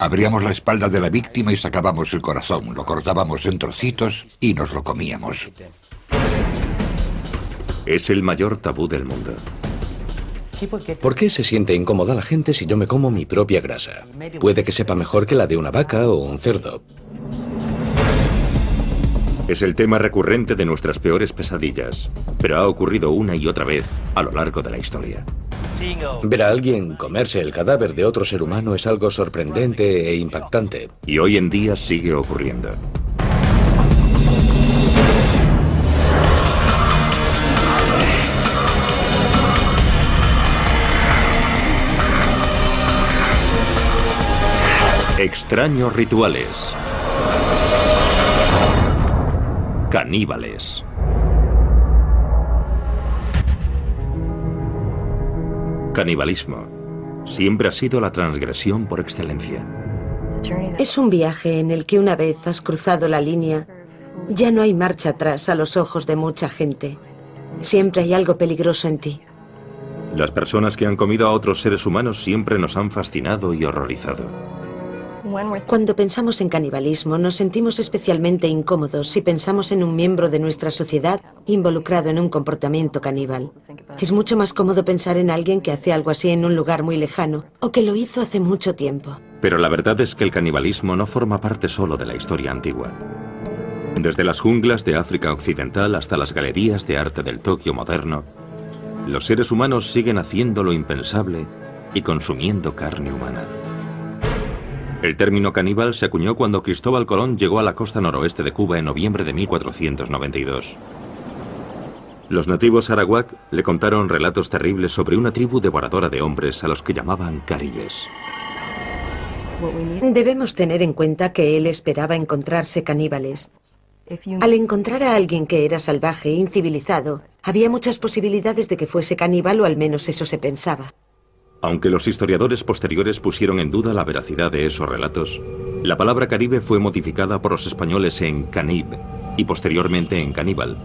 Abríamos la espalda de la víctima y sacábamos el corazón, lo cortábamos en trocitos y nos lo comíamos. Es el mayor tabú del mundo. ¿Por qué se siente incómoda la gente si yo me como mi propia grasa? Puede que sepa mejor que la de una vaca o un cerdo. Es el tema recurrente de nuestras peores pesadillas, pero ha ocurrido una y otra vez a lo largo de la historia. Ver a alguien comerse el cadáver de otro ser humano es algo sorprendente e impactante. Y hoy en día sigue ocurriendo. Extraños rituales. Caníbales. Canibalismo siempre ha sido la transgresión por excelencia. Es un viaje en el que una vez has cruzado la línea, ya no hay marcha atrás a los ojos de mucha gente. Siempre hay algo peligroso en ti. Las personas que han comido a otros seres humanos siempre nos han fascinado y horrorizado. Cuando pensamos en canibalismo, nos sentimos especialmente incómodos si pensamos en un miembro de nuestra sociedad involucrado en un comportamiento caníbal. Es mucho más cómodo pensar en alguien que hace algo así en un lugar muy lejano o que lo hizo hace mucho tiempo. Pero la verdad es que el canibalismo no forma parte solo de la historia antigua. Desde las junglas de África Occidental hasta las galerías de arte del Tokio moderno, los seres humanos siguen haciendo lo impensable y consumiendo carne humana. El término caníbal se acuñó cuando Cristóbal Colón llegó a la costa noroeste de Cuba en noviembre de 1492. Los nativos arawak le contaron relatos terribles sobre una tribu devoradora de hombres a los que llamaban caribes. Debemos tener en cuenta que él esperaba encontrarse caníbales. Al encontrar a alguien que era salvaje e incivilizado, había muchas posibilidades de que fuese caníbal, o al menos eso se pensaba. Aunque los historiadores posteriores pusieron en duda la veracidad de esos relatos, la palabra caribe fue modificada por los españoles en canib y posteriormente en caníbal,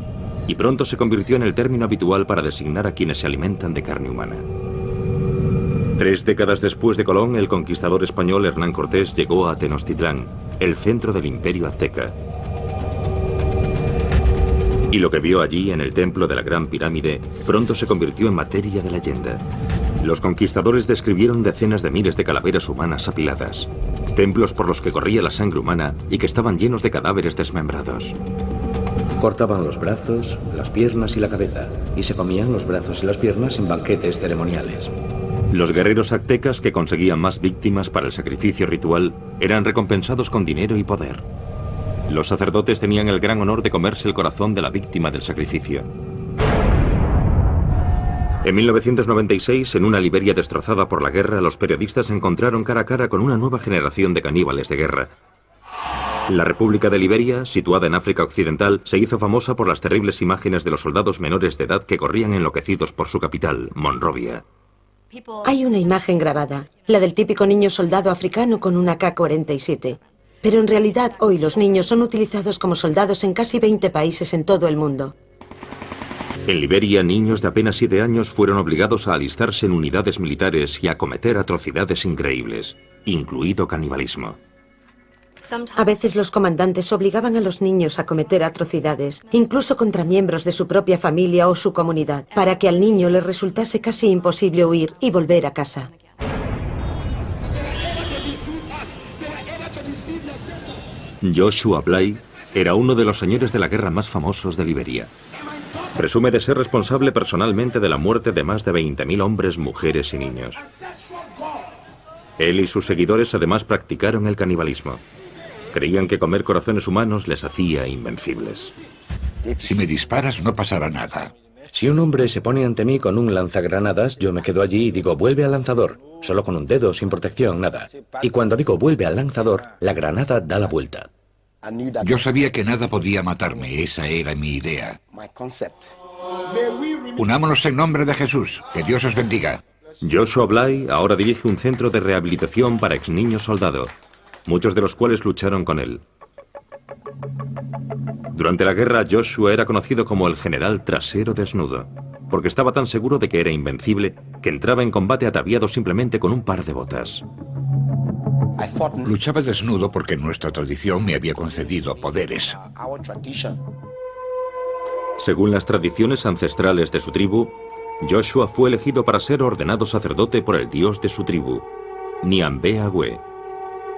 y pronto se convirtió en el término habitual para designar a quienes se alimentan de carne humana. 3 décadas después de Colón, el conquistador español Hernán Cortés llegó a Tenochtitlán, el centro del imperio azteca. Y lo que vio allí en el templo de la Gran Pirámide pronto se convirtió en materia de leyenda. Los conquistadores describieron decenas de miles de calaveras humanas apiladas, templos por los que corría la sangre humana y que estaban llenos de cadáveres desmembrados. Cortaban los brazos, las piernas y la cabeza, y se comían los brazos y las piernas en banquetes ceremoniales. Los guerreros aztecas que conseguían más víctimas para el sacrificio ritual eran recompensados con dinero y poder. Los sacerdotes tenían el gran honor de comerse el corazón de la víctima del sacrificio. En 1996, en una Liberia destrozada por la guerra, los periodistas se encontraron cara a cara con una nueva generación de caníbales de guerra. La República de Liberia, situada en África Occidental, se hizo famosa por las terribles imágenes de los soldados menores de edad que corrían enloquecidos por su capital, Monrovia. Hay una imagen grabada, la del típico niño soldado africano con una AK-47. Pero en realidad hoy los niños son utilizados como soldados en casi 20 países en todo el mundo. En Liberia, niños de apenas 7 años fueron obligados a alistarse en unidades militares y a cometer atrocidades increíbles, incluido canibalismo. A veces los comandantes obligaban a los niños a cometer atrocidades, incluso contra miembros de su propia familia o su comunidad, para que al niño le resultase casi imposible huir y volver a casa. Joshua Bly era uno de los señores de la guerra más famosos de Liberia. Presume de ser responsable personalmente de la muerte de más de 20.000 hombres, mujeres y niños. Él y sus seguidores además practicaron el canibalismo. Creían que comer corazones humanos les hacía invencibles. Si me disparas no pasará nada. Si un hombre se pone ante mí con un lanzagranadas, yo me quedo allí y digo, vuelve al lanzador. Solo con un dedo, sin protección, nada. Y cuando digo vuelve al lanzador, la granada da la vuelta. Yo sabía que nada podía matarme, esa era mi idea. Unámonos en nombre de Jesús, que Dios os bendiga. Joshua Bly ahora dirige un centro de rehabilitación para ex niños soldado, muchos de los cuales lucharon con él. Durante la guerra, Joshua era conocido como el general trasero desnudo, porque estaba tan seguro de que era invencible que entraba en combate ataviado simplemente con un par de botas. Luchaba desnudo porque nuestra tradición me había concedido poderes. Según las tradiciones ancestrales de su tribu, Joshua fue elegido para ser ordenado sacerdote por el dios de su tribu, Nyambe Agwe.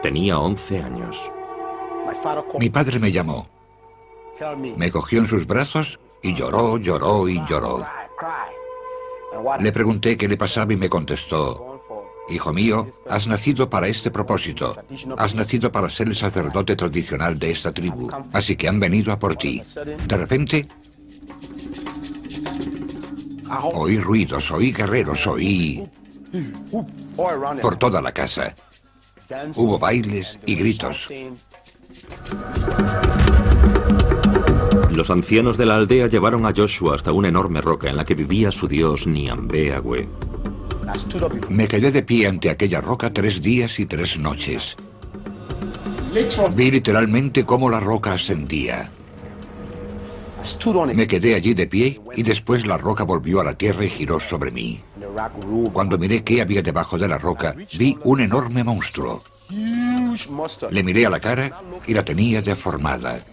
Tenía 11 años. Mi padre me llamó. Me cogió en sus brazos y lloró, lloró y lloró. Le pregunté qué le pasaba y me contestó: hijo mío, has nacido para este propósito. Has nacido para ser el sacerdote tradicional de esta tribu. Así que han venido a por ti. De repente, oí ruidos, oí guerreros, oí por toda la casa. Hubo bailes y gritos. Los ancianos de la aldea llevaron a Joshua hasta una enorme roca en la que vivía su dios Nyambe Agwe. Me quedé de pie ante aquella roca 3 días y 3 noches. Vi literalmente cómo la roca ascendía. Me quedé allí de pie y después la roca volvió a la tierra y giró sobre mí. Cuando miré qué había debajo de la roca, vi un enorme monstruo. Le miré a la cara y la tenía deformada.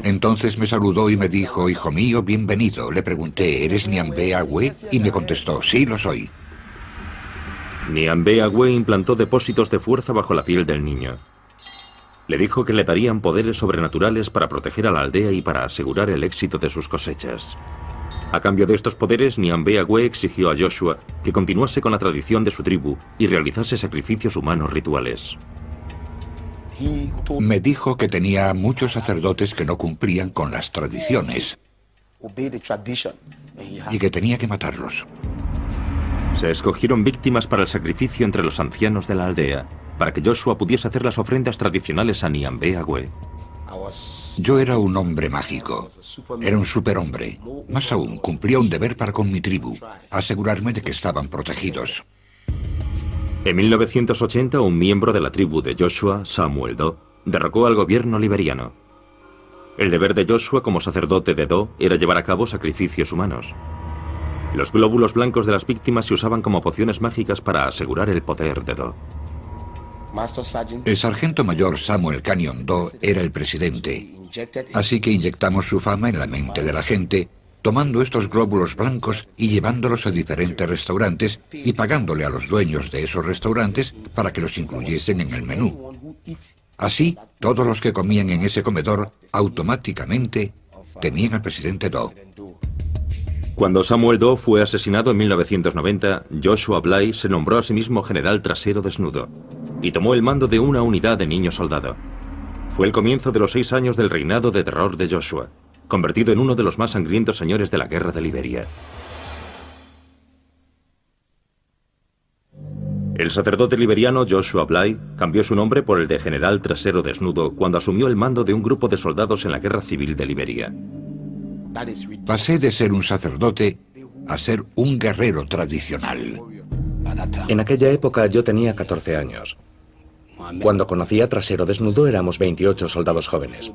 Entonces me saludó y me dijo: hijo mío, bienvenido. Le pregunté: ¿eres Nyambe Agwe? Y me contestó: sí, lo soy. Nyambe Agwe implantó depósitos de fuerza bajo la piel del niño. Le dijo que le darían poderes sobrenaturales para proteger a la aldea y para asegurar el éxito de sus cosechas. A cambio de estos poderes, Nyambe Agwe exigió a Joshua que continuase con la tradición de su tribu y realizase sacrificios humanos rituales. Me dijo que tenía muchos sacerdotes que no cumplían con las tradiciones y que tenía que matarlos. Se escogieron víctimas para el sacrificio entre los ancianos de la aldea, para que Joshua pudiese hacer las ofrendas tradicionales a Nyambe Agwe. Yo era un hombre mágico. Era un superhombre. Más aún, cumplía un deber para con mi tribu: asegurarme de que estaban protegidos. En 1980, un miembro de la tribu de Joshua, Samuel Doe, derrocó al gobierno liberiano. El deber de Joshua como sacerdote de Doe era llevar a cabo sacrificios humanos. Los glóbulos blancos de las víctimas se usaban como pociones mágicas para asegurar el poder de Doe. El sargento mayor Samuel Canyon Doe era el presidente, así que inyectamos su fama en la mente de la gente, tomando estos glóbulos blancos y llevándolos a diferentes restaurantes y pagándole a los dueños de esos restaurantes para que los incluyesen en el menú. Así, todos los que comían en ese comedor automáticamente temían al presidente Doe. Cuando Samuel Doe fue asesinado en 1990, Joshua Bly se nombró a sí mismo general trasero desnudo y tomó el mando de una unidad de niño soldado. Fue el comienzo de los 6 años del reinado de terror de Joshua, convertido en uno de los más sangrientos señores de la guerra de Liberia. El sacerdote liberiano Joshua Bly cambió su nombre por el de general trasero desnudo cuando asumió el mando de un grupo de soldados en la guerra civil de Liberia. Pasé de ser un sacerdote a ser un guerrero tradicional. En aquella época yo tenía 14 años. Cuando conocí a Trasero Desnudo éramos 28 soldados jóvenes.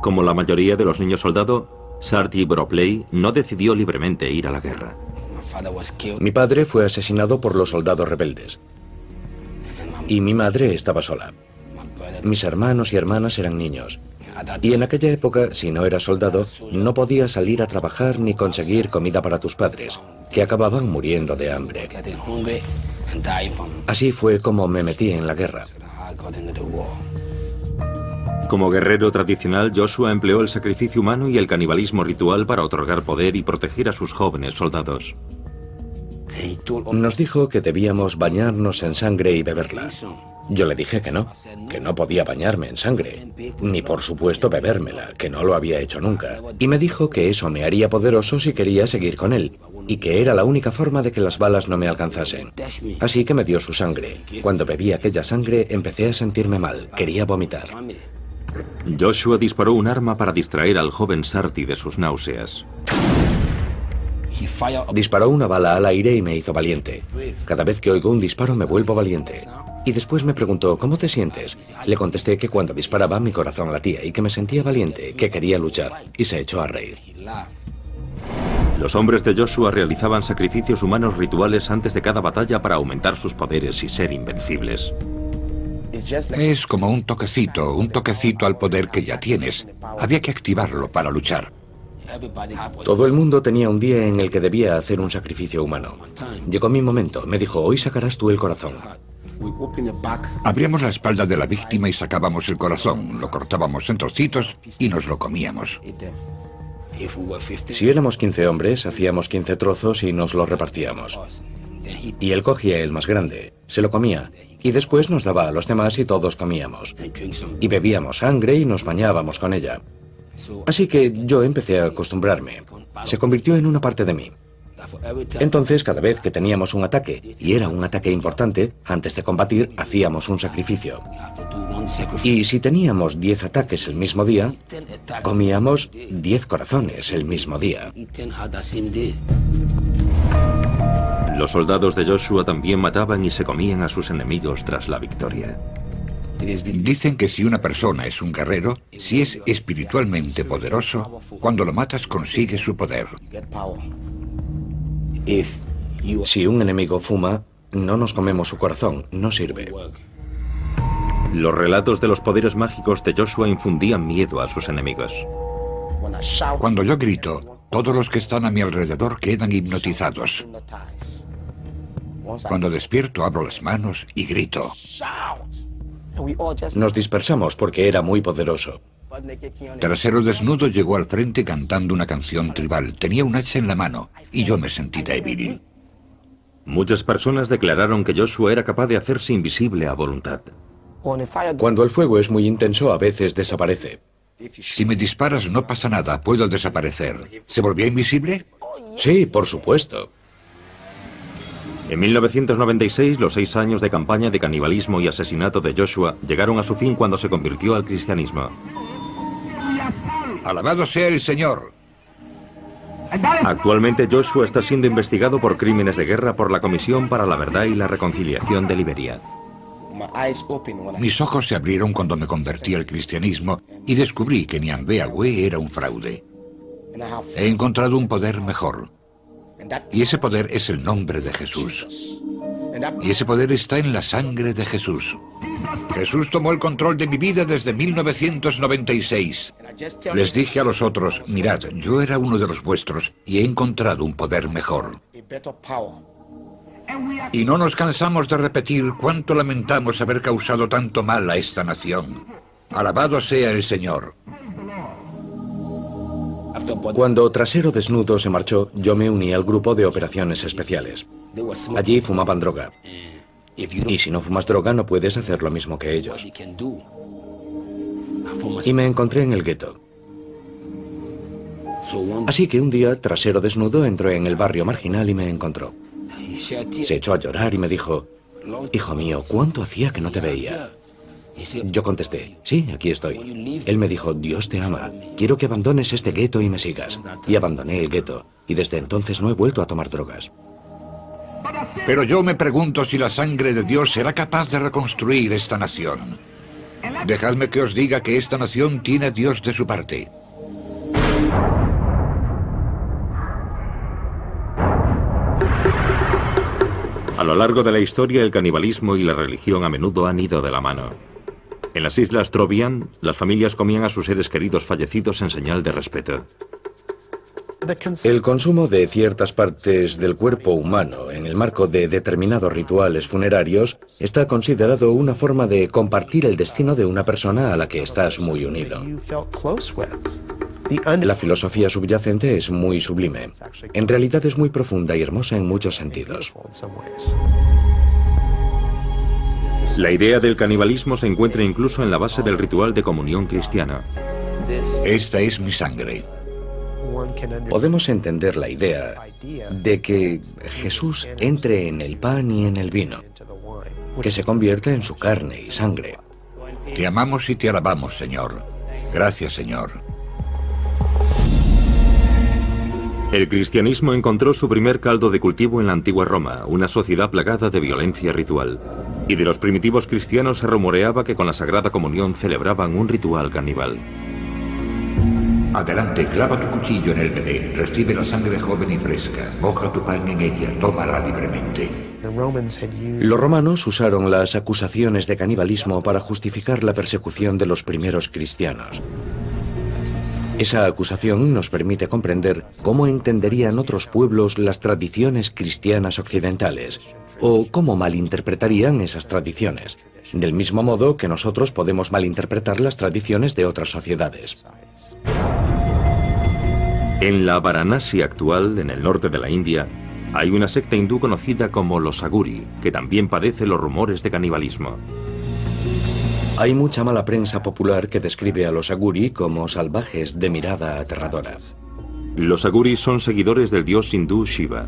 Como la mayoría de los niños soldado, Sarti Bropley no decidió libremente ir a la guerra. Mi padre fue asesinado por los soldados rebeldes. Y mi madre estaba sola. Mis hermanos y hermanas eran niños. Y en aquella época, si no eras soldado, no podías salir a trabajar ni conseguir comida para tus padres, que acababan muriendo de hambre. Así fue como me metí en la guerra. Como guerrero tradicional, Joshua empleó el sacrificio humano y el canibalismo ritual para otorgar poder y proteger a sus jóvenes soldados. Nos dijo que debíamos bañarnos en sangre y beberla. Yo le dije que no podía bañarme en sangre, ni por supuesto bebérmela, que no lo había hecho nunca. Y me dijo que eso me haría poderoso si quería seguir con él, y que era la única forma de que las balas no me alcanzasen. Así que me dio su sangre. Cuando bebí aquella sangre empecé a sentirme mal, quería vomitar. Joshua disparó un arma para distraer al joven Sarti de sus náuseas. Disparó una bala al aire y me hizo valiente. Cada vez que oigo un disparo me vuelvo valiente. Y después me preguntó, ¿cómo te sientes? Le contesté que cuando disparaba mi corazón latía y que me sentía valiente, que quería luchar, y se echó a reír. Los hombres de Joshua realizaban sacrificios humanos rituales antes de cada batalla para aumentar sus poderes y ser invencibles. Es como un toquecito al poder que ya tienes. Había que activarlo para luchar. Todo el mundo tenía un día en el que debía hacer un sacrificio humano. Llegó mi momento. Me dijo, hoy sacarás tú el corazón. Abríamos la espalda de la víctima y sacábamos el corazón, lo cortábamos en trocitos y nos lo comíamos. Si éramos 15 hombres, hacíamos 15 trozos y nos los repartíamos. Y él cogía el más grande, se lo comía, y después nos daba a los demás y todos comíamos. Y bebíamos sangre y nos bañábamos con ella. Así que yo empecé a acostumbrarme. Se convirtió en una parte de mí. Entonces, cada vez que teníamos un ataque, y era un ataque importante, antes de combatir, hacíamos un sacrificio. Y si teníamos 10 ataques el mismo día, comíamos 10 corazones el mismo día. Los soldados de Joshua también mataban y se comían a sus enemigos tras la victoria. Dicen que si una persona es un guerrero, si es espiritualmente poderoso, cuando lo matas consigue su poder. Si un enemigo fuma, no nos comemos su corazón, no sirve. Los relatos de los poderes mágicos de Joshua infundían miedo a sus enemigos. Cuando yo grito, todos los que están a mi alrededor quedan hipnotizados. Cuando despierto, abro las manos y grito. Nos dispersamos porque era muy poderoso. Trasero Desnudo llegó al frente cantando una canción tribal. Tenía un hacha en la mano y yo me sentí débil. Muchas personas declararon que Joshua era capaz de hacerse invisible a voluntad. Cuando el fuego es muy intenso, a veces desaparece. Si me disparas no pasa nada, puedo desaparecer. ¿Se volvió invisible? Sí, por supuesto. En 1996, los 6 años de campaña de canibalismo y asesinato de Joshua llegaron a su fin cuando se convirtió al cristianismo. ¡Alabado sea el Señor! Actualmente Joshua está siendo investigado por crímenes de guerra por la Comisión para la Verdad y la Reconciliación de Liberia. Mis ojos se abrieron cuando me convertí al cristianismo y descubrí que Nyambea-Gwe era un fraude. He encontrado un poder mejor. Y ese poder es el nombre de Jesús. Y ese poder está en la sangre de Jesús. Jesús tomó el control de mi vida desde 1996. Les dije a los otros, mirad, yo era uno de los vuestros y he encontrado un poder mejor. Y no nos cansamos de repetir cuánto lamentamos haber causado tanto mal a esta nación. Alabado sea el Señor. Cuando Trasero Desnudo se marchó, yo me uní al grupo de operaciones especiales. Allí fumaban droga. Y si no fumas droga, no puedes hacer lo mismo que ellos. Y me encontré en el gueto. Así que un día, Trasero Desnudo entró en el barrio marginal y me encontró. Se echó a llorar y me dijo, hijo mío, ¿cuánto hacía que no te veía? Yo contesté, sí, aquí estoy. Él me dijo, Dios te ama, quiero que abandones este gueto y me sigas. Y abandoné el gueto, y desde entonces no he vuelto a tomar drogas. Pero yo me pregunto si la sangre de Dios será capaz de reconstruir esta nación. Dejadme que os diga que esta nación tiene a Dios de su parte. A lo largo de la historia, el canibalismo y la religión a menudo han ido de la mano. En las islas Trobriand, las familias comían a sus seres queridos fallecidos en señal de respeto. El consumo de ciertas partes del cuerpo humano en el marco de determinados rituales funerarios está considerado una forma de compartir el destino de una persona a la que estás muy unido. La filosofía subyacente es muy sublime. En realidad es muy profunda y hermosa en muchos sentidos. La idea del canibalismo se encuentra incluso en la base del ritual de comunión cristiano. Esta es mi sangre. Podemos entender la idea de que Jesús entre en el pan y en el vino, que se convierta en su carne y sangre. Te amamos y te alabamos, Señor. Gracias, Señor. El cristianismo encontró su primer caldo de cultivo en la antigua Roma, una sociedad plagada de violencia ritual. Y de los primitivos cristianos se rumoreaba que con la Sagrada Comunión celebraban un ritual caníbal. Adelante, clava tu cuchillo en el bebé, recibe la sangre joven y fresca, moja tu pan en ella, tómala libremente. Los romanos usaron las acusaciones de canibalismo para justificar la persecución de los primeros cristianos. Esa acusación nos permite comprender cómo entenderían otros pueblos las tradiciones cristianas occidentales, o cómo malinterpretarían esas tradiciones, del mismo modo que nosotros podemos malinterpretar las tradiciones de otras sociedades. En la Varanasi actual, en el norte de la India, hay una secta hindú conocida como los Aguri, que también padece los rumores de canibalismo. Hay mucha mala prensa popular que describe a los Aguri como salvajes de mirada aterradora. Los Aguri son seguidores del dios hindú Shiva.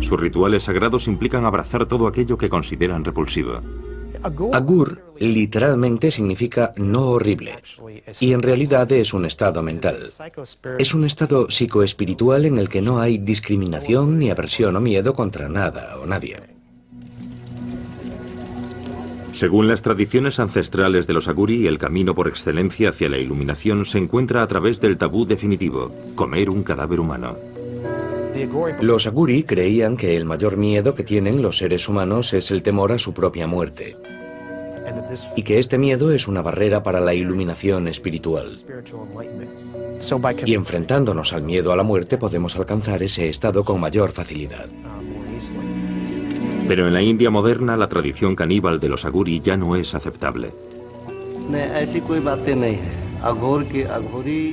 Sus rituales sagrados implican abrazar todo aquello que consideran repulsivo. Agur literalmente significa no horrible, y en realidad es un estado mental. Es un estado psicoespiritual en el que no hay discriminación ni aversión o miedo contra nada o nadie. Según las tradiciones ancestrales de los Aguri, el camino por excelencia hacia la iluminación se encuentra a través del tabú definitivo, comer un cadáver humano. Los Aguri creían que el mayor miedo que tienen los seres humanos es el temor a su propia muerte, y que este miedo es una barrera para la iluminación espiritual. Y enfrentándonos al miedo a la muerte podemos alcanzar ese estado con mayor facilidad. Pero en la India moderna la tradición caníbal de los Aguri ya no es aceptable.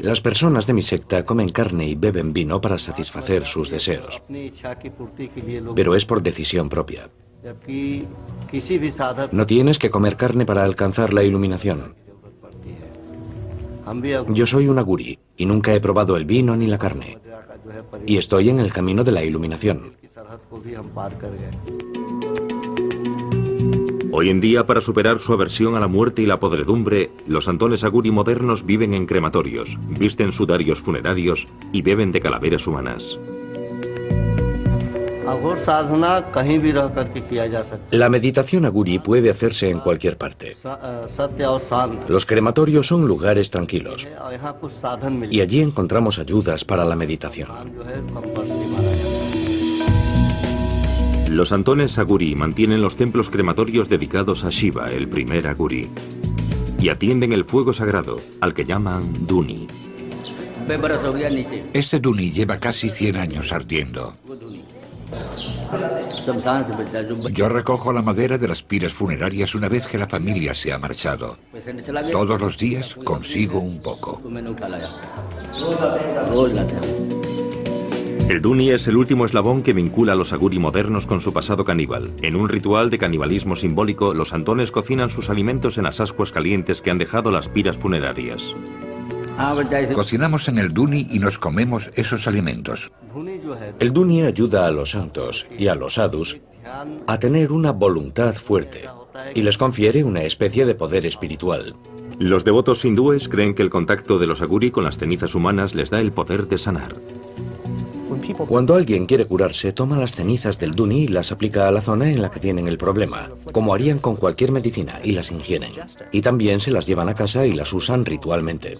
Las personas de mi secta comen carne y beben vino para satisfacer sus deseos, pero es por decisión propia. No tienes que comer carne para alcanzar la iluminación. Yo soy un Aguri y nunca he probado el vino ni la carne, y estoy en el camino de la iluminación. Hoy en día, para superar su aversión a la muerte y la podredumbre, los santones Aguri modernos viven en crematorios, visten sudarios funerarios y beben de calaveras humanas. La meditación Aguri puede hacerse en cualquier parte. Los crematorios son lugares tranquilos, y allí encontramos ayudas para la meditación. Los santones Aguri mantienen los templos crematorios dedicados a Shiva, el primer Aguri, y atienden el fuego sagrado, al que llaman Duni. Este Duni lleva casi 100 años ardiendo. Yo recojo la madera de las piras funerarias una vez que la familia se ha marchado. Todos los días consigo un poco. El Duni es el último eslabón que vincula a los Aguri modernos con su pasado caníbal. En un ritual de canibalismo simbólico, los santones cocinan sus alimentos en las ascuas calientes que han dejado las piras funerarias. Cocinamos en el Duni y nos comemos esos alimentos. El Duni ayuda a los santos y a los sadhus a tener una voluntad fuerte y les confiere una especie de poder espiritual. Los devotos hindúes creen que el contacto de los Aguri con las cenizas humanas les da el poder de sanar. Cuando alguien quiere curarse, toma las cenizas del Duni y las aplica a la zona en la que tienen el problema, como harían con cualquier medicina, y las ingieren. Y también se las llevan a casa y las usan ritualmente.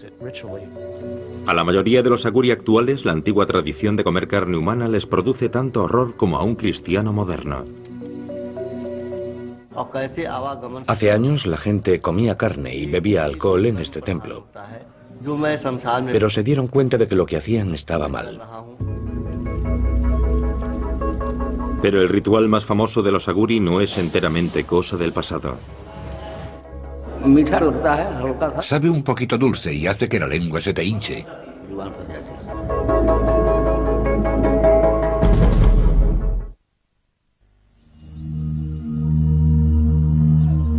A la mayoría de los Aguri actuales, la antigua tradición de comer carne humana les produce tanto horror como a un cristiano moderno. Hace años la gente comía carne y bebía alcohol en este templo, pero se dieron cuenta de que lo que hacían estaba mal. Pero el ritual más famoso de los Aguri no es enteramente cosa del pasado. Sabe un poquito dulce y hace que la lengua se te hinche.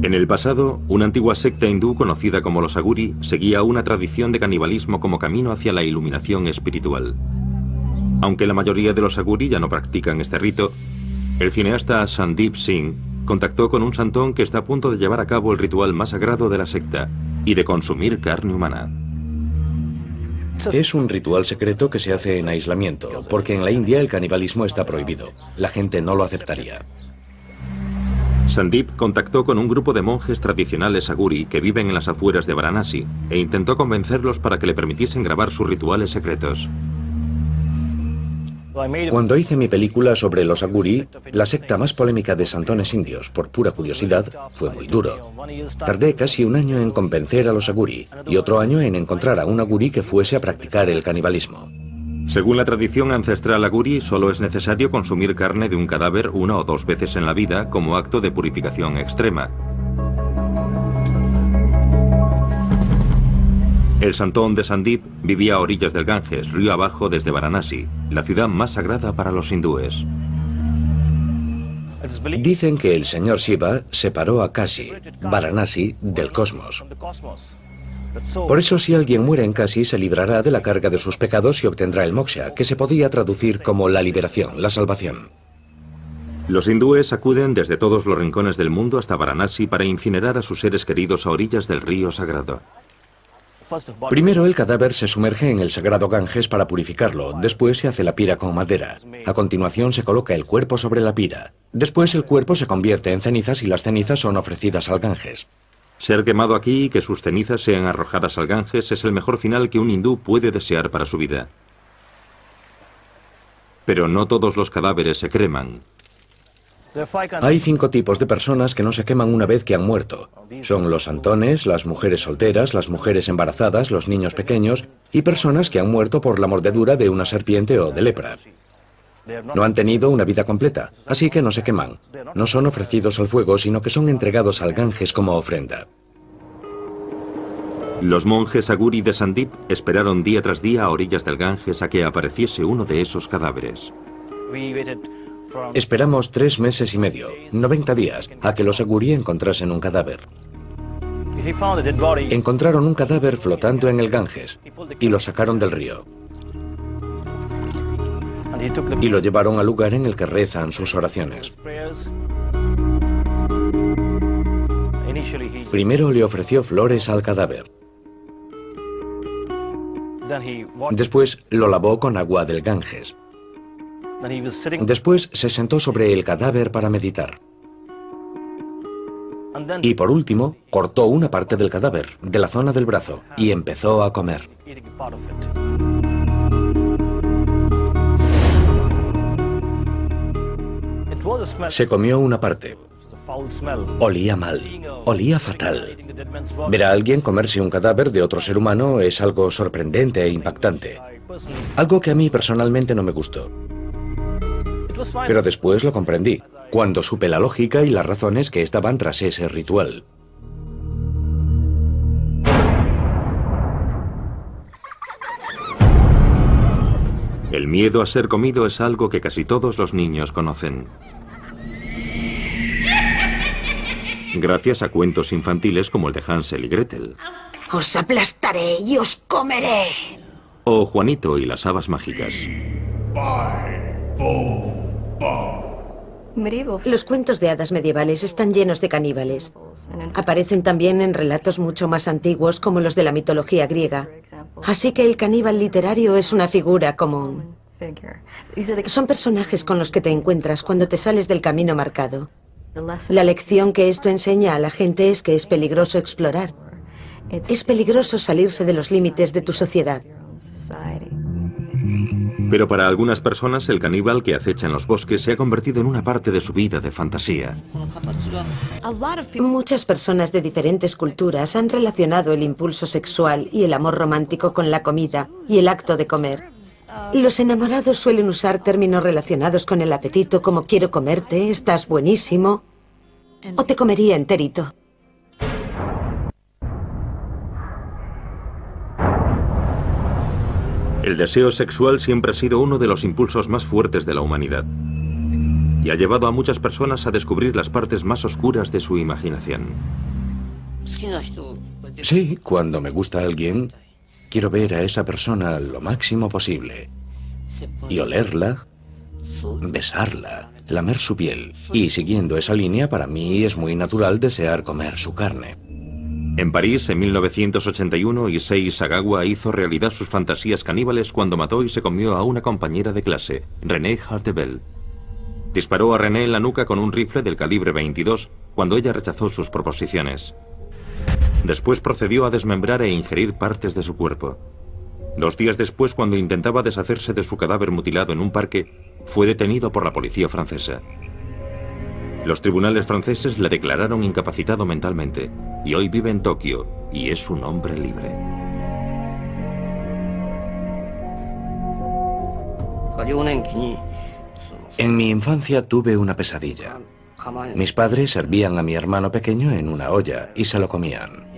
En el pasado, una antigua secta hindú conocida como los Aguri seguía una tradición de canibalismo como camino hacia la iluminación espiritual. Aunque la mayoría de los Aguri ya no practican este rito, el cineasta Sandeep Singh contactó con un santón que está a punto de llevar a cabo el ritual más sagrado de la secta y de consumir carne humana. Es un ritual secreto que se hace en aislamiento, porque en la India el canibalismo está prohibido. La gente no lo aceptaría. Sandeep contactó con un grupo de monjes tradicionales aguri que viven en las afueras de Varanasi e intentó convencerlos para que le permitiesen grabar sus rituales secretos. Cuando hice mi película sobre los aguri, la secta más polémica de santones indios, por pura curiosidad, fue muy duro. Tardé casi un año en convencer a los aguri y otro año en encontrar a un aguri que fuese a practicar el canibalismo. Según la tradición ancestral aguri, solo es necesario consumir carne de un cadáver 1 o 2 veces en la vida como acto de purificación extrema. El santón de Sandeep vivía a orillas del Ganges, río abajo desde Varanasi, la ciudad más sagrada para los hindúes. Dicen que el señor Shiva separó a Kashi, Varanasi, del cosmos. Por eso, si alguien muere en Kashi, se librará de la carga de sus pecados y obtendrá el moksha, que se podría traducir como la liberación, la salvación. Los hindúes acuden desde todos los rincones del mundo hasta Varanasi para incinerar a sus seres queridos a orillas del río sagrado. Primero el cadáver se sumerge en el sagrado Ganges para purificarlo, después se hace la pira con madera. A continuación se coloca el cuerpo sobre la pira. Después el cuerpo se convierte en cenizas y las cenizas son ofrecidas al Ganges. Ser quemado aquí y que sus cenizas sean arrojadas al Ganges es el mejor final que un hindú puede desear para su vida. Pero no todos los cadáveres se creman. Hay 5 tipos de personas que no se queman una vez que han muerto. Son los santones, las mujeres solteras, las mujeres embarazadas, los niños pequeños y personas que han muerto por la mordedura de una serpiente o de lepra. No han tenido una vida completa, así que no se queman. No son ofrecidos al fuego, sino que son entregados al Ganges como ofrenda. Los monjes aguri de Sandeep esperaron día tras día a orillas del Ganges a que apareciese uno de esos cadáveres. Esperamos 3 meses y medio, 90 días, a que los aguri encontrasen un cadáver. Encontraron un cadáver flotando en el Ganges y lo sacaron del río. Y lo llevaron al lugar en el que rezan sus oraciones. Primero le ofreció flores al cadáver. Después lo lavó con agua del Ganges. Después se sentó sobre el cadáver para meditar. Y por último, cortó una parte del cadáver, de la zona del brazo, y empezó a comer. Se comió una parte. Olía mal, olía fatal. Ver a alguien comerse un cadáver de otro ser humano es algo sorprendente e impactante. Algo que a mí personalmente no me gustó. Pero después lo comprendí, cuando supe la lógica y las razones que estaban tras ese ritual. El miedo a ser comido es algo que casi todos los niños conocen. Gracias a cuentos infantiles como el de Hansel y Gretel. Os aplastaré y os comeré. O Juanito y las habas mágicas. Los cuentos de hadas medievales están llenos de caníbales. Aparecen también en relatos mucho más antiguos como los de la mitología griega. Así que el caníbal literario es una figura común. Son personajes con los que te encuentras cuando te sales del camino marcado. La lección que esto enseña a la gente es que es peligroso explorar. Es peligroso salirse de los límites de tu sociedad. Pero para algunas personas el caníbal que acecha en los bosques se ha convertido en una parte de su vida de fantasía. Muchas personas de diferentes culturas han relacionado el impulso sexual y el amor romántico con la comida y el acto de comer. Los enamorados suelen usar términos relacionados con el apetito como quiero comerte, estás buenísimo, o te comería enterito. El deseo sexual siempre ha sido uno de los impulsos más fuertes de la humanidad y ha llevado a muchas personas a descubrir las partes más oscuras de su imaginación. Sí, cuando me gusta alguien, quiero ver a esa persona lo máximo posible y olerla, besarla, lamer su piel. Y siguiendo esa línea, para mí es muy natural desear comer su carne. En París, en 1981, Issei Sagawa hizo realidad sus fantasías caníbales cuando mató y se comió a una compañera de clase, Renée Hartebel. Disparó a René en la nuca con un rifle del calibre 22 cuando ella rechazó sus proposiciones. Después procedió a desmembrar e ingerir partes de su cuerpo. 2 días después, cuando intentaba deshacerse de su cadáver mutilado en un parque, fue detenido por la policía francesa. Los tribunales franceses le declararon incapacitado mentalmente y hoy vive en Tokio y es un hombre libre. En mi infancia tuve una pesadilla. Mis padres servían a mi hermano pequeño en una olla y se lo comían.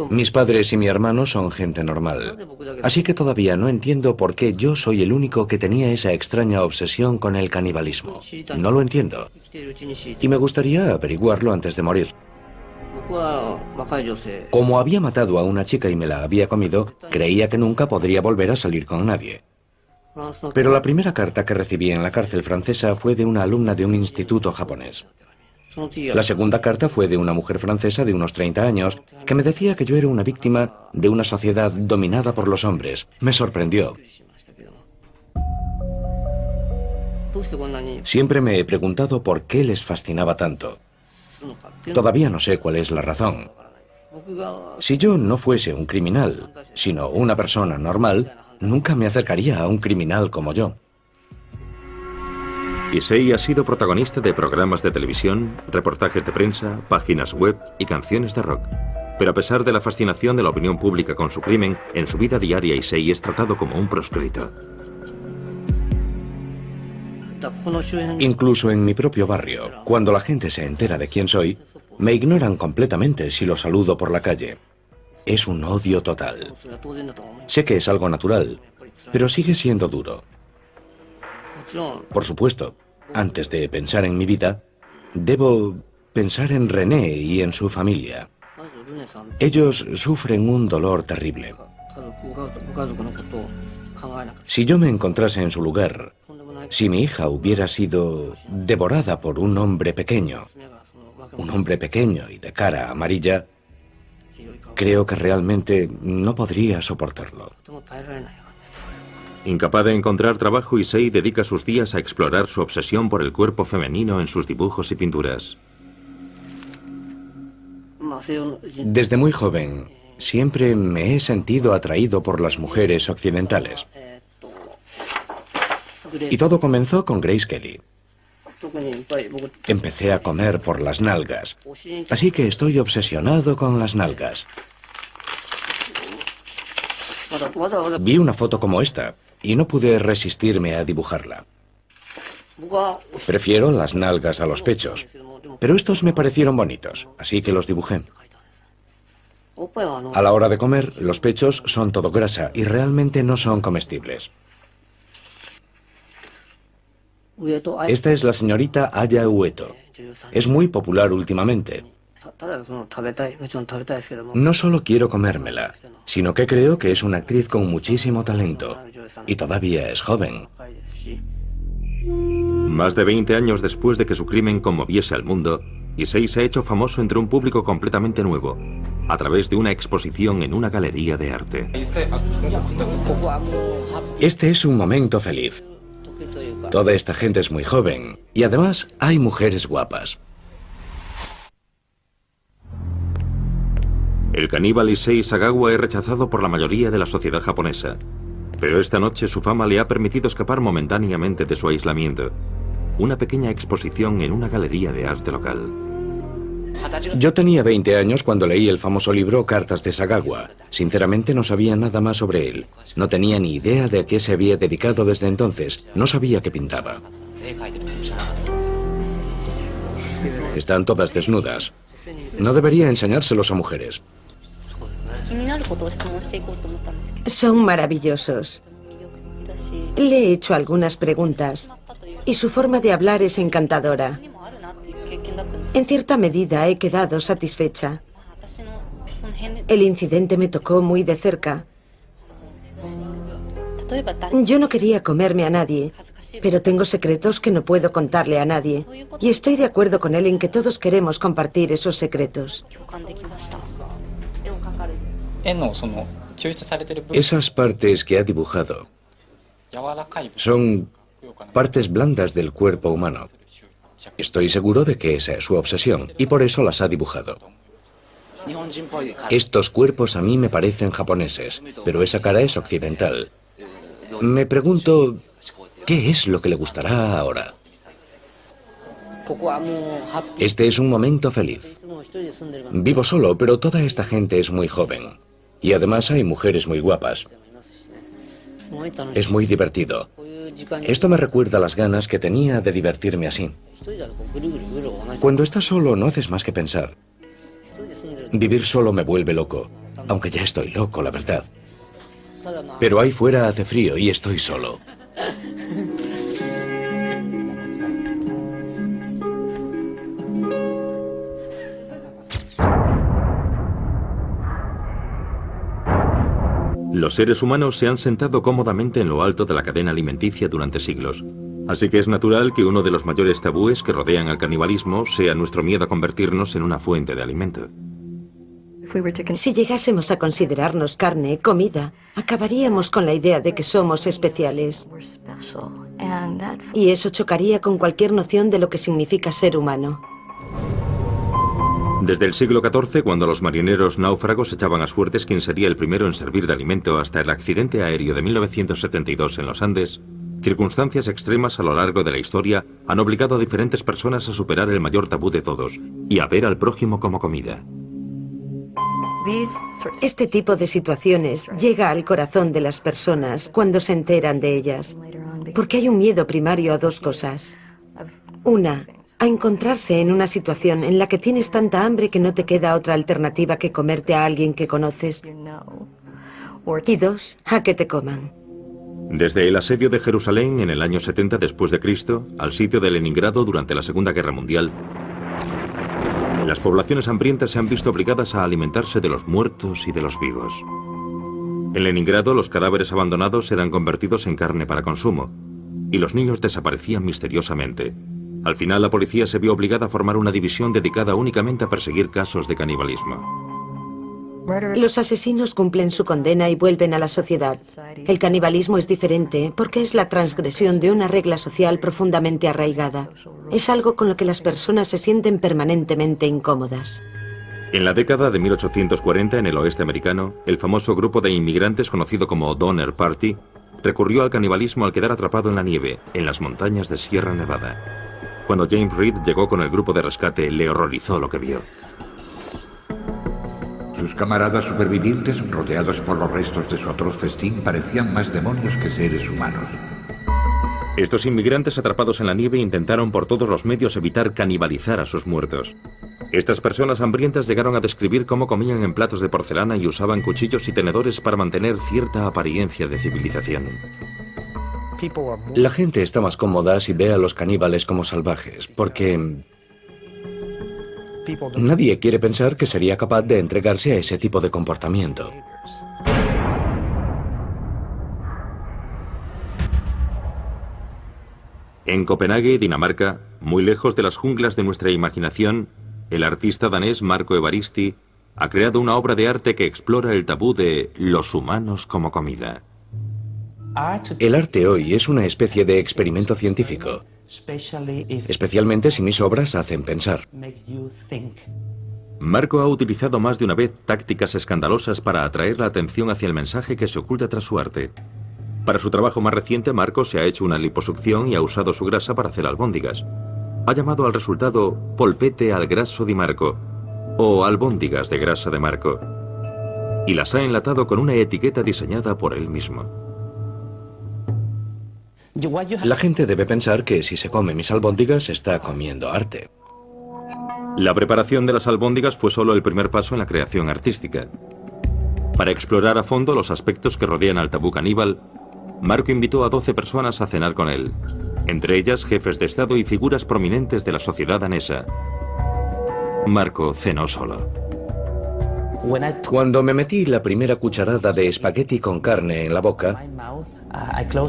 Mis padres y mi hermano son gente normal, así que todavía no entiendo por qué yo soy el único que tenía esa extraña obsesión con el canibalismo. No lo entiendo. Y me gustaría averiguarlo antes de morir. Como había matado a una chica y me la había comido, creía que nunca podría volver a salir con nadie. Pero la primera carta que recibí en la cárcel francesa fue de una alumna de un instituto japonés. La segunda carta fue de una mujer francesa de unos 30 años que me decía que yo era una víctima de una sociedad dominada por los hombres. Me sorprendió. Siempre me he preguntado por qué les fascinaba tanto. Todavía no sé cuál es la razón. Si yo no fuese un criminal, sino una persona normal, nunca me acercaría a un criminal como yo. Issei ha sido protagonista de programas de televisión, reportajes de prensa, páginas web y canciones de rock. Pero a pesar de la fascinación de la opinión pública con su crimen, en su vida diaria Issei es tratado como un proscrito. Incluso en mi propio barrio, cuando la gente se entera de quién soy, me ignoran completamente si los saludo por la calle. Es un odio total. Sé que es algo natural, pero sigue siendo duro. Por supuesto, antes de pensar en mi vida, debo pensar en René y en su familia. Ellos sufren un dolor terrible. Si yo me encontrase en su lugar, si mi hija hubiera sido devorada por un hombre pequeño y de cara amarilla, creo que realmente no podría soportarlo. Incapaz de encontrar trabajo, Issei dedica sus días a explorar su obsesión por el cuerpo femenino en sus dibujos y pinturas. Desde muy joven, siempre me he sentido atraído por las mujeres occidentales. Y todo comenzó con Grace Kelly. Empecé a comer por las nalgas, así que estoy obsesionado con las nalgas. Vi una foto como esta y no pude resistirme a dibujarla. Prefiero las nalgas a los pechos, pero estos me parecieron bonitos, así que los dibujé. A la hora de comer, los pechos son todo grasa y realmente no son comestibles. Esta es la señorita Aya Ueto. Es muy popular últimamente. No solo quiero comérmela, sino que creo que es una actriz con muchísimo talento. Y todavía es joven. Más de 20 años después de que su crimen conmoviese al mundo, Issei se ha hecho famoso entre un público completamente nuevo, a través de una exposición en una galería de arte. Este es un momento feliz. Toda esta gente es muy joven y además hay mujeres guapas. El caníbal Issei Sagawa es rechazado por la mayoría de la sociedad japonesa, pero esta noche su fama le ha permitido escapar momentáneamente de su aislamiento. Una pequeña exposición en una galería de arte local. Yo tenía 20 años cuando leí el famoso libro Cartas de Sagawa. Sinceramente no sabía nada más sobre él. No tenía ni idea de a qué se había dedicado desde entonces. No sabía que pintaba. Están todas desnudas. No debería enseñárselos a mujeres. Son maravillosos. Le he hecho algunas preguntas y su forma de hablar es encantadora. En cierta medida he quedado satisfecha. El incidente me tocó muy de cerca. Yo no quería comerme a nadie, pero tengo secretos que no puedo contarle a nadie. Y estoy de acuerdo con él en que todos queremos compartir esos secretos. Esas partes que ha dibujado son partes blandas del cuerpo humano. Estoy seguro de que esa es su obsesión y por eso las ha dibujado. Estos cuerpos a mí me parecen japoneses, pero esa cara es occidental. Me pregunto, ¿qué es lo que le gustará ahora? Este es un momento feliz. Vivo solo, pero toda esta gente es muy joven. Y además hay mujeres muy guapas. Es muy divertido. Esto me recuerda las ganas que tenía de divertirme así. Cuando estás solo no haces más que pensar. Vivir solo me vuelve loco, aunque ya estoy loco, la verdad. Pero ahí fuera hace frío y estoy solo. Los seres humanos se han sentado cómodamente en lo alto de la cadena alimenticia durante siglos. Así que es natural que uno de los mayores tabúes que rodean al canibalismo sea nuestro miedo a convertirnos en una fuente de alimento. Si llegásemos a considerarnos carne, comida, acabaríamos con la idea de que somos especiales. Y eso chocaría con cualquier noción de lo que significa ser humano. Desde el siglo XIV, cuando los marineros náufragos echaban a suertes quién sería el primero en servir de alimento, hasta el accidente aéreo de 1972 en los Andes, circunstancias extremas a lo largo de la historia han obligado a diferentes personas a superar el mayor tabú de todos y a ver al prójimo como comida. Este tipo de situaciones llega al corazón de las personas cuando se enteran de ellas, porque hay un miedo primario a dos cosas. Una, a encontrarse en una situación en la que tienes tanta hambre que no te queda otra alternativa que comerte a alguien que conoces. Y dos, a que te coman. Desde el asedio de Jerusalén en el año 70 después de Cristo al sitio de Leningrado durante la Segunda Guerra Mundial, las poblaciones hambrientas se han visto obligadas a alimentarse de los muertos y de los vivos. En Leningrado, los cadáveres abandonados eran convertidos en carne para consumo, y los niños desaparecían misteriosamente. Al final, la policía se vio obligada a formar una división dedicada únicamente a perseguir casos de canibalismo. Los asesinos cumplen su condena y vuelven a la sociedad. El canibalismo es diferente porque es la transgresión de una regla social profundamente arraigada. Es algo con lo que las personas se sienten permanentemente incómodas. En la década de 1840, en el oeste americano, el famoso grupo de inmigrantes conocido como Donner Party recurrió al canibalismo al quedar atrapado en la nieve, en las montañas de Sierra Nevada. Cuando James Reed llegó con el grupo de rescate, le horrorizó lo que vio. Sus camaradas supervivientes, rodeados por los restos de su atroz festín, parecían más demonios que seres humanos. Estos inmigrantes atrapados en la nieve intentaron por todos los medios evitar canibalizar a sus muertos. Estas personas hambrientas llegaron a describir cómo comían en platos de porcelana y usaban cuchillos y tenedores para mantener cierta apariencia de civilización. La gente está más cómoda si ve a los caníbales como salvajes, porque nadie quiere pensar que sería capaz de entregarse a ese tipo de comportamiento. En Copenhague, Dinamarca, muy lejos de las junglas de nuestra imaginación, el artista danés Marco Evaristi ha creado una obra de arte que explora el tabú de los humanos como comida. El arte hoy es una especie de experimento científico, especialmente si mis obras hacen pensar. Marco ha utilizado más de una vez tácticas escandalosas para atraer la atención hacia el mensaje que se oculta tras su arte. Para su trabajo más reciente, Marco se ha hecho una liposucción y ha usado su grasa para hacer albóndigas. Ha llamado al resultado polpette al grasso di Marco, o albóndigas de grasa de Marco, y las ha enlatado con una etiqueta diseñada por él mismo. La gente debe pensar que si se come mis albóndigas está comiendo arte. La preparación de las albóndigas fue solo el primer paso en la creación artística. Para explorar a fondo los aspectos que rodean al tabú caníbal, Marco invitó a 12 personas a cenar con él, entre ellas jefes de Estado y figuras prominentes de la sociedad danesa. Marco cenó solo. Cuando me metí la primera cucharada de espagueti con carne en la boca,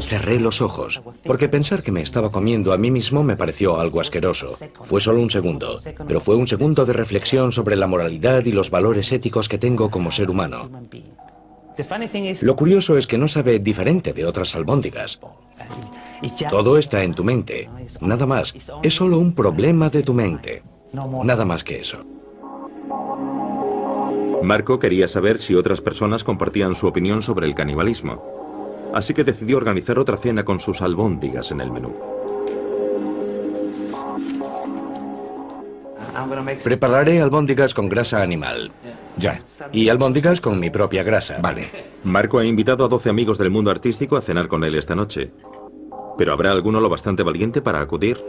cerré los ojos, porque pensar que me estaba comiendo a mí mismo me pareció algo asqueroso. Fue solo un segundo, pero fue un segundo de reflexión sobre la moralidad y los valores éticos que tengo como ser humano. Lo curioso es que no sabe diferente de otras albóndigas. Todo está en tu mente. Nada más. Es solo un problema de tu mente. Nada más que eso. Marco quería saber si otras personas compartían su opinión sobre el canibalismo. Así que decidió organizar otra cena con sus albóndigas en el menú. Prepararé albóndigas con grasa animal. Ya. Y albóndigas con mi propia grasa. Vale. Marco ha invitado a 12 amigos del mundo artístico a cenar con él esta noche. ¿Pero habrá alguno lo bastante valiente para acudir?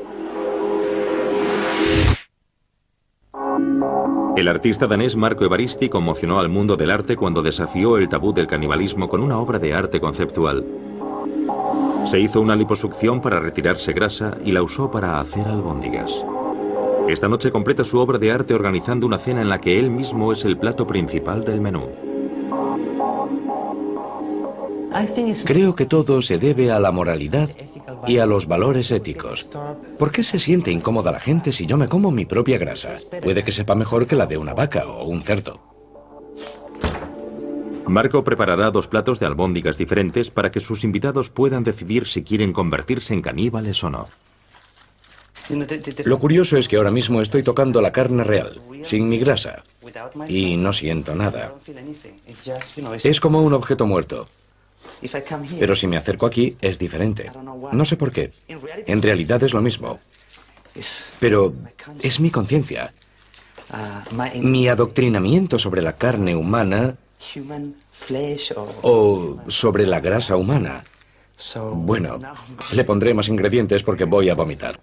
El artista danés Marco Evaristi conmocionó al mundo del arte cuando desafió el tabú del canibalismo con una obra de arte conceptual. Se hizo una liposucción para retirarse grasa y la usó para hacer albóndigas. Esta noche completa su obra de arte organizando una cena en la que él mismo es el plato principal del menú. Creo que todo se debe a la moralidad y a los valores éticos. ¿Por qué se siente incómoda la gente si yo me como mi propia grasa? Puede que sepa mejor que la de una vaca o un cerdo. Marco preparará 2 platos de albóndigas diferentes para que sus invitados puedan decidir si quieren convertirse en caníbales o no. Lo curioso es que ahora mismo estoy tocando la carne real, sin mi grasa, y no siento nada. Es como un objeto muerto. Pero si me acerco aquí, es diferente. No sé por qué. En realidad es lo mismo. Pero es mi conciencia. Mi adoctrinamiento sobre la carne humana o sobre la grasa humana. Bueno, le pondré más ingredientes porque voy a vomitar.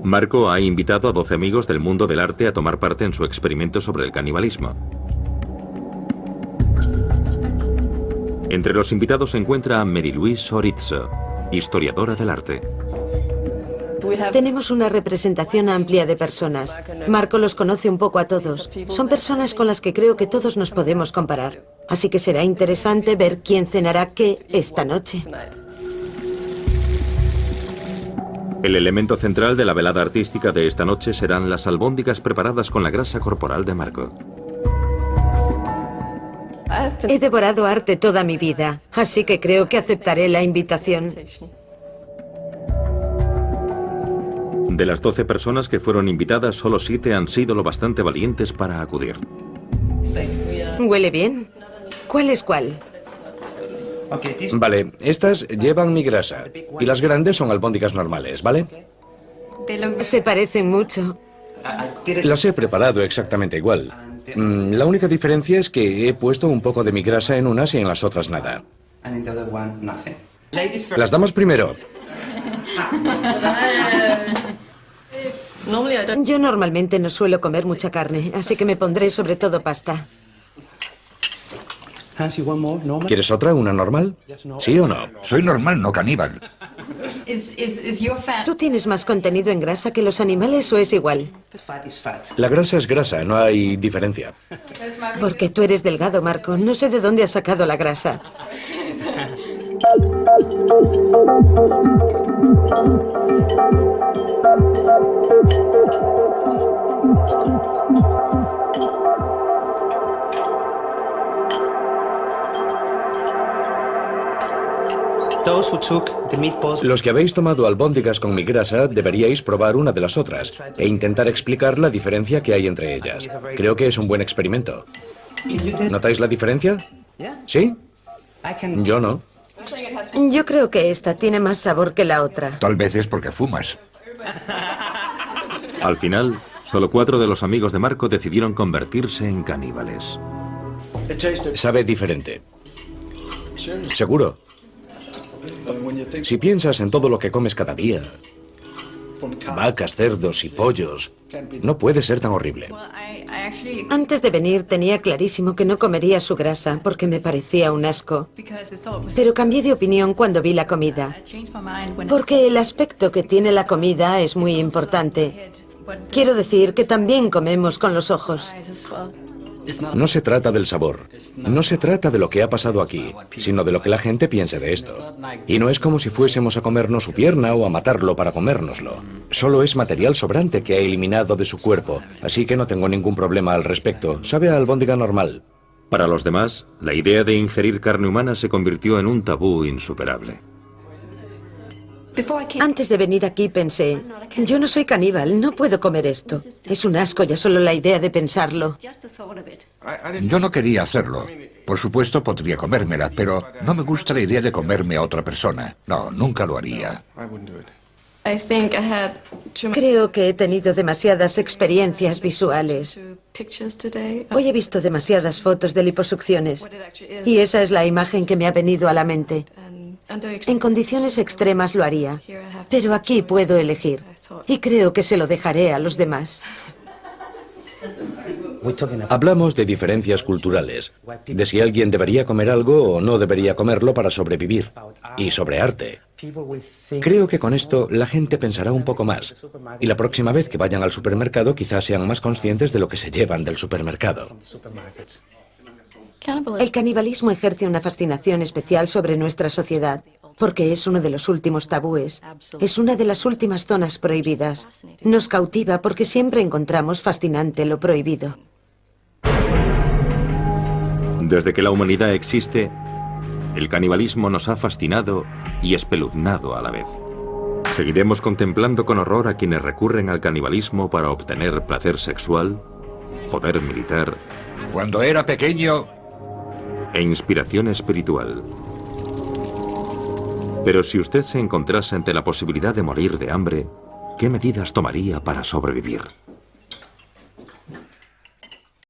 Marco ha invitado a 12 amigos del mundo del arte a tomar parte en su experimento sobre el canibalismo. Entre los invitados se encuentra Mary Louise Sorizzo, historiadora del arte. Tenemos una representación amplia de personas. Marco los conoce un poco a todos. Son personas con las que creo que todos nos podemos comparar. Así que será interesante ver quién cenará qué esta noche. El elemento central de la velada artística de esta noche serán las albóndigas preparadas con la grasa corporal de Marco. He devorado arte toda mi vida, así que creo que aceptaré la invitación. De las 12 personas que fueron invitadas, solo 7 han sido lo bastante valientes para acudir. ¿Huele bien? ¿Cuál es cuál? Vale, estas llevan mi grasa y las grandes son albóndigas normales, ¿vale? Se parecen mucho. Las he preparado exactamente igual. La única diferencia es que he puesto un poco de mi grasa en unas y en las otras nada. Las damas primero. Yo normalmente no suelo comer mucha carne, así que me pondré sobre todo pasta. ¿Quieres otra, una normal? ¿Sí o no? Soy normal, no caníbal. ¿Tú tienes más contenido en grasa que los animales o es igual? La grasa es grasa, no hay diferencia. Porque tú eres delgado, Marco. No sé de dónde has sacado la grasa. Los que habéis tomado albóndigas con mi grasa deberíais probar una de las otras e intentar explicar la diferencia que hay entre ellas. Creo que es un buen experimento. ¿Notáis la diferencia? ¿Sí? Yo no. Yo creo que esta tiene más sabor que la otra. Tal vez es porque fumas. Al final, solo 4 de los amigos de Marco decidieron convertirse en caníbales. Sabe diferente. Seguro. Si piensas en todo lo que comes cada día, vacas, cerdos y pollos, no puede ser tan horrible. Antes de venir tenía clarísimo que no comería su grasa porque me parecía un asco. Pero cambié de opinión cuando vi la comida. Porque el aspecto que tiene la comida es muy importante. Quiero decir que también comemos con los ojos. No se trata del sabor, no se trata de lo que ha pasado aquí, sino de lo que la gente piense de esto. Y no es como si fuésemos a comernos su pierna o a matarlo para comérnoslo. Solo es material sobrante que ha eliminado de su cuerpo, así que no tengo ningún problema al respecto. Sabe a albóndiga normal. Para los demás, la idea de ingerir carne humana se convirtió en un tabú insuperable. Antes de venir aquí pensé, yo no soy caníbal, no puedo comer esto. Es un asco ya solo la idea de pensarlo. Yo no quería hacerlo. Por supuesto podría comérmela, pero no me gusta la idea de comerme a otra persona. No, nunca lo haría. Creo que he tenido demasiadas experiencias visuales. Hoy he visto demasiadas fotos de liposucciones y esa es la imagen que me ha venido a la mente. En condiciones extremas lo haría, pero aquí puedo elegir y creo que se lo dejaré a los demás. Hablamos de diferencias culturales, de si alguien debería comer algo o no debería comerlo para sobrevivir, y sobre arte. Creo que con esto la gente pensará un poco más, y la próxima vez que vayan al supermercado quizás sean más conscientes de lo que se llevan del supermercado. El canibalismo ejerce una fascinación especial sobre nuestra sociedad, porque es uno de los últimos tabúes. Es una de las últimas zonas prohibidas. Nos cautiva porque siempre encontramos fascinante lo prohibido. Desde que la humanidad existe, el canibalismo nos ha fascinado y espeluznado a la vez. ¿Seguiremos contemplando con horror a quienes recurren al canibalismo para obtener placer sexual, poder militar Cuando era pequeño, e inspiración espiritual? Pero si usted se encontrase ante la posibilidad de morir de hambre, ¿qué medidas tomaría para sobrevivir?